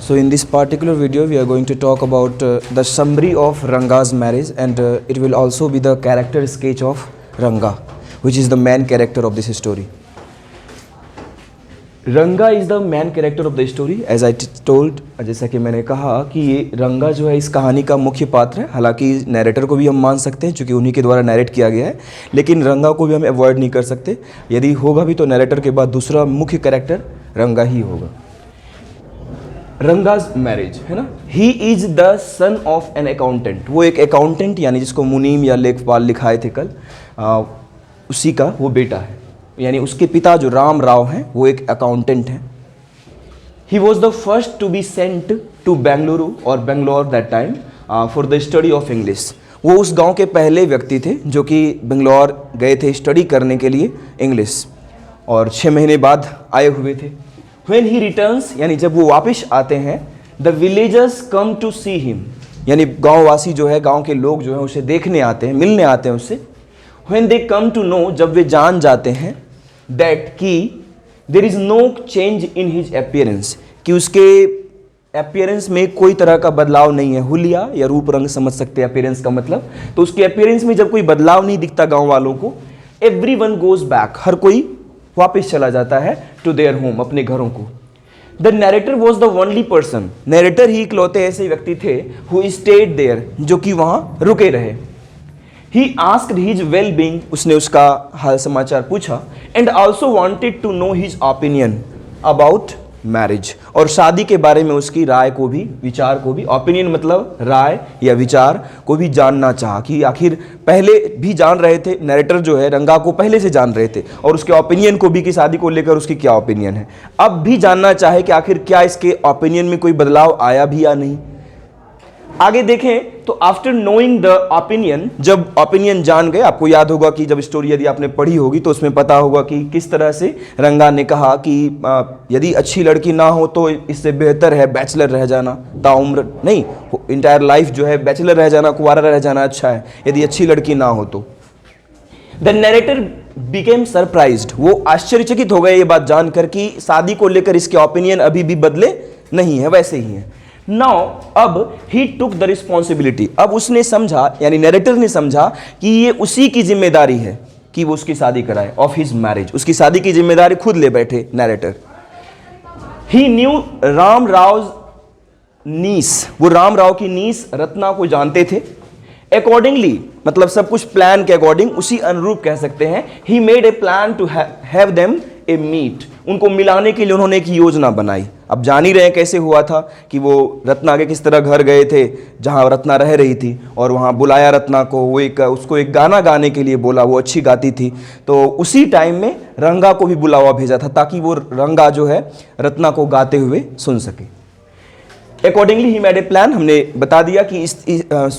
So in this particular video we are going to talk about the summary of Ranga's marriage, and it will also be the character sketch of Ranga, which is the main character of this story. Ranga is the main character of the story as I told. जैसा कि मैंने कहा कि ये रंगा जो है इस कहानी का मुख्य पात्र है। हालांकि नैरेटर को भी हम मान सकते हैं क्योंकि उन्हीं के द्वारा नैरेट किया गया है, लेकिन रंगा को भी हम अवॉइड नहीं कर सकते। यदि होगा भी तो नैरेटर के बाद दूसरा मुख्य कैरेक्टर रंगा ही होगा। रंगाज मैरिज है ना, he is the son of an accountant. वो एक अकाउंटेंट यानी जिसको मुनीम या लेखपाल लिखाए थे कल, उसी का वो बेटा है। यानी उसके पिता जो राम राव हैं वो एक अकाउंटेंट हैं। He was the first to be sent to Bengaluru और Bangalore that time for the study of English. वो उस गांव के पहले व्यक्ति थे जो कि बेंगलोर गए थे स्टडी करने के लिए इंग्लिश, और 6 महीने बाद आए हुए थे। व्हेन ही रिटर्न्स यानी जब वो वापस आते हैं, the villagers come to see him, यानी गाँववासी जो है, गाँव के लोग जो है उसे देखने आते हैं, मिलने आते हैं उससे। When they come to know, जब वे जान जाते हैं that कि there is no change in his appearance, कि उसके appearance में कोई तरह का बदलाव नहीं है। हुलिया या रूप रंग समझ सकते हैं appearance का मतलब। तो उसके appearance में जब कोई बदलाव नहीं दिखता गांव वालों को, everyone goes back, हर कोई वापस चला जाता है to their home, अपने घरों को। The narrator was the only person, narrator ही इकलौते ऐसे व्यक्ति थे who stayed there, जो कि वहाँ रुके रहे। He asked his well-being, उसने उसका हाल समाचार पूछा, and also wanted to know his opinion about marriage, और शादी के बारे में उसकी राय को भी, विचार को भी, opinion मतलब राय या विचार को भी जानना चाहा कि आखिर पहले भी जान रहे थे, नैरेटर जो है रंगा को पहले से जान रहे थे, और उसके ओपिनियन को भी कि शादी को लेकर उसकी क्या ओपिनियन है। अब भी जानना चाहे कि आखिर क्या इसके ओपिनियन में कोई बदलाव आया भी या नहीं। आगे देखें तो आफ्टर नोइंग द ओपिनियन, जब ओपिनियन जान गए, आपको याद होगा कि जब स्टोरी यदि आपने पढ़ी होगी तो उसमें पता होगा कि किस तरह से रंगा ने कहा कि यदि अच्छी लड़की ना हो तो इससे बेहतर है बैचलर रह जाना, ताउम्र नहीं, इंटायर लाइफ जो है बैचलर रह जाना, कुंवारा रह जाना अच्छा है यदि अच्छी लड़की ना हो तो। द नैरेटर बिकेम सरप्राइज्ड, वो आश्चर्यचकित हो गए ये बात जानकर कि शादी को लेकर इसके ओपिनियन अभी भी बदले नहीं है, वैसे ही है। नाउ अब ही टुक द रिस्पॉन्सिबिलिटी, अब उसने समझा, यानी नैरेटर ने समझा कि ये उसी की जिम्मेदारी है कि वो उसकी शादी कराए, ऑफ हिज मैरिज, उसकी शादी की जिम्मेदारी खुद ले बैठे नैरेटर। ही न्यू राम राव नीस, वो राम राव की नीस रत्ना को जानते थे। अकॉर्डिंगली मतलब सब कुछ प्लान के अकॉर्डिंग, उसी अनुरूप कह सकते हैं। He made a plan to have them a meet, उनको मिलाने के लिए उन्होंने एक योजना बनाई। अब जान ही रहे हैं कैसे हुआ था कि वो रत्ना के किस तरह घर गए थे जहां रत्ना रह रही थी, और वहां बुलाया रत्ना को, वो उसको एक गाना गाने के लिए बोला, वो अच्छी गाती थी। तो उसी टाइम में रंगा को भी बुलावा भेजा था ताकि वो रंगा जो है रत्ना को गाते हुए सुन सके। Accordingly he made a plan, हमने बता दिया कि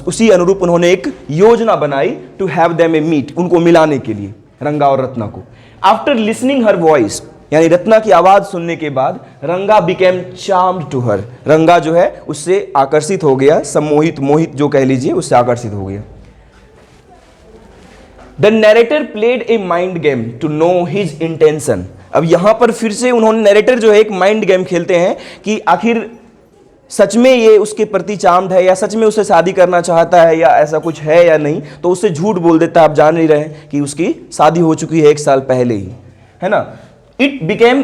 उसी अनुरूप उन्होंने एक योजना बनाई to have them a meet, उनको मिलाने के लिए रंगा और रत्ना को। आफ्टर लिसनिंग हर वॉइस, यानी रत्ना की आवाज सुनने के बाद रंगा बिकेम चार्म्ड टू हर, रंगा जो है उससे आकर्षित हो गया, सम्मोहित, मोहित जो कह लीजिए, उससे आकर्षित हो गया। The narrator played a mind game to know his intention, अब यहां पर फिर से उन्होंने, नैरेटर जो है एक माइंड गेम खेलते हैं कि आखिर सच में ये उसके प्रति चार्म्ड है या सच में उससे शादी करना चाहता है या ऐसा कुछ है या नहीं, तो उससे झूठ बोल देता है। आप जान नहीं रहे कि उसकी शादी हो चुकी है 1 साल पहले ही, है ना। It became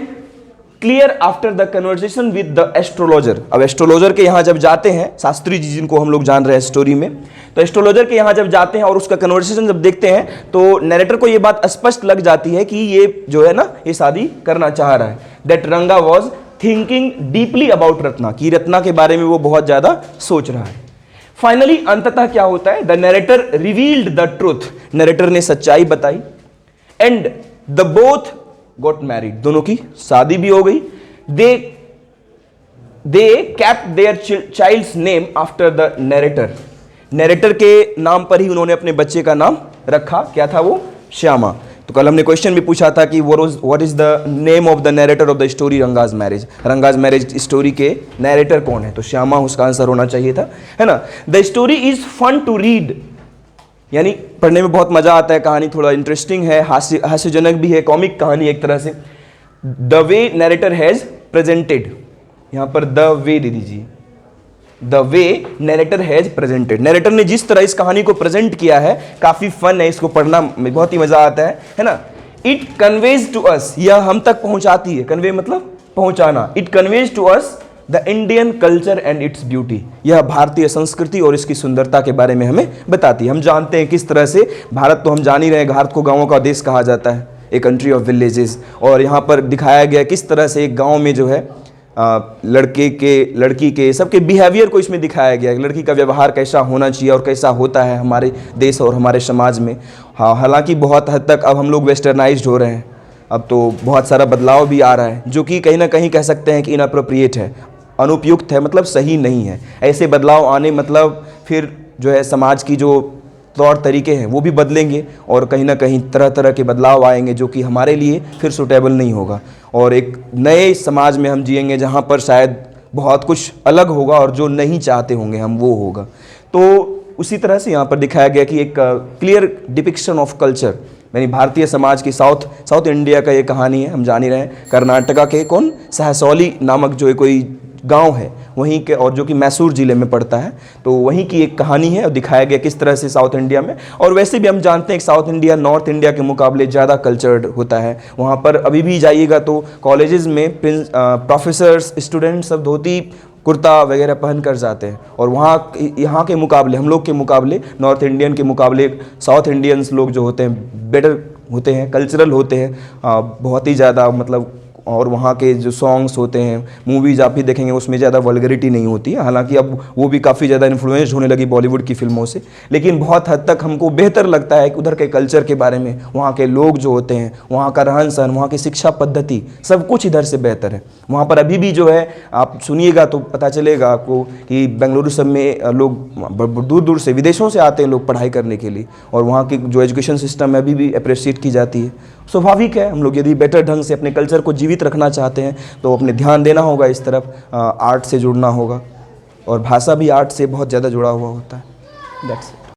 clear after the conversation with the astrologer, अब एस्ट्रोलॉजर के यहाँ जब जाते हैं, शास्त्री जी जिनको हम लोग जान रहे हैं स्टोरी में, तो एस्ट्रोलॉजर के यहाँ जब जाते हैं और उसका कन्वर्सेशन जब देखते हैं तो नैरेटर को ये बात स्पष्ट लग जाती है कि ये जो है ना ये शादी करना चाह रहा है। दैट रंगा was thinking deeply about Ratna, की रत्ना के बारे में वो बहुत ज्यादा सोच रहा है। फाइनली अंततः क्या होता है, the narrator revealed the truth, narrator ने सच्चाई बताई। And the both got married, दोनों की शादी भी हो गई। They kept their child's name after the narrator, narrator के नाम पर ही उन्होंने अपने बच्चे का नाम रखा। क्या था वो? श्यामा। तो कल हमने क्वेश्चन भी पूछा था कि what is the name of the narrator of the story Ranga's marriage, Ranga's marriage story के नैरेटर कौन है? तो श्यामा उसका आंसर होना चाहिए था, है ना। The story is fun to read, यानी पढ़ने में बहुत मजा आता है, कहानी थोड़ा इंटरेस्टिंग है, हास्यजनक भी है, कॉमिक कहानी एक तरह से। The way narrator has presented, यहाँ पर द वे दे दीजिए, the way narrator has presented. Narrator ने जिस तरह इस कहानी को प्रेजेंट किया है काफी फन है, इसको पढ़ना में बहुत ही मजा आता है ना। इट कन्वेज टू अस, यह हम तक पहुंचाती है, कन्वे मतलब पहुंचाना। It conveys to us the Indian culture and its beauty, यह भारतीय संस्कृति और इसकी सुंदरता के बारे में हमें बताती है। हम जानते हैं किस तरह से भारत, तो हम जान ही रहे हैं, भारत को गांवों का देश कहा जाता है, ए कंट्री ऑफ विलेजेस। और यहाँ पर दिखाया गया किस तरह से एक गांव में जो है लड़की के सबके बिहेवियर को इसमें दिखाया गया है, लड़की का व्यवहार कैसा होना चाहिए और कैसा होता है हमारे देश और हमारे समाज में। हाँ, हालांकि बहुत हद तक अब हम लोग वेस्टर्नाइज्ड हो रहे हैं, अब तो बहुत सारा बदलाव भी आ रहा है जो कि कहीं ना कहीं कह सकते हैं कि इनअप्रोप्रिएट है, अनुपयुक्त है, मतलब सही नहीं है। ऐसे बदलाव आने मतलब फिर जो है समाज की जो तौर तरीके हैं वो भी बदलेंगे और कहीं ना कहीं तरह तरह के बदलाव आएंगे जो कि हमारे लिए फिर सूटेबल नहीं होगा। और एक नए समाज में हम जिएंगे जहाँ पर शायद बहुत कुछ अलग होगा और जो नहीं चाहते होंगे हम वो होगा। तो उसी तरह से यहाँ पर दिखाया गया कि एक क्लियर डिपिक्शन ऑफ कल्चर, यानी भारतीय समाज की साउथ इंडिया का ये कहानी है। हम जान ही रहे हैं कर्नाटका के सहसौली नामक जो कोई गांव है वहीं के, और जो कि मैसूर ज़िले में पड़ता है, तो वहीं की एक कहानी है और दिखाया गया किस तरह से साउथ इंडिया में। और वैसे भी हम जानते हैं कि साउथ इंडिया नॉर्थ इंडिया के मुकाबले ज़्यादा कल्चर्ड होता है। वहाँ पर अभी भी जाइएगा तो कॉलेजेस में प्रोफेसर्स स्टूडेंट्स सब धोती कुर्ता वगैरह पहन कर जाते हैं। और वहाँ यहाँ के मुकाबले, हम लोग के मुकाबले, नॉर्थ इंडियन के मुकाबले साउथ इंडियंस लोग जो होते हैं बेटर होते हैं, कल्चरल होते हैं बहुत ही ज़्यादा, मतलब। और वहाँ के जो सॉन्ग्स होते हैं, मूवीज़ आप भी देखेंगे उसमें ज़्यादा वल्गरिटी नहीं होती है, हालांकि अब वो भी काफ़ी ज़्यादा इन्फ्लुएंस्ड होने लगी बॉलीवुड की फिल्मों से। लेकिन बहुत हद तक हमको बेहतर लगता है कि उधर के कल्चर के बारे में, वहाँ के लोग जो होते हैं, वहाँ का रहन सहन, वहाँ की शिक्षा पद्धति, सब कुछ इधर से बेहतर है। वहाँ पर अभी भी जो है आप सुनिएगा तो पता चलेगा आपको कि बेंगलुरु सब में लोग दूर दूर से, विदेशों से आते हैं लोग पढ़ाई करने के लिए, और वहाँ की जो एजुकेशन सिस्टम है अभी भी अप्रिशिएट की जाती है। स्वाभाविक है, हम लोग यदि बेटर ढंग से अपने कल्चर को जीवित रखना चाहते हैं तो अपने ध्यान देना होगा इस तरफ, आर्ट से जुड़ना होगा, और भाषा भी आर्ट से बहुत ज़्यादा जुड़ा हुआ होता है। दैट्स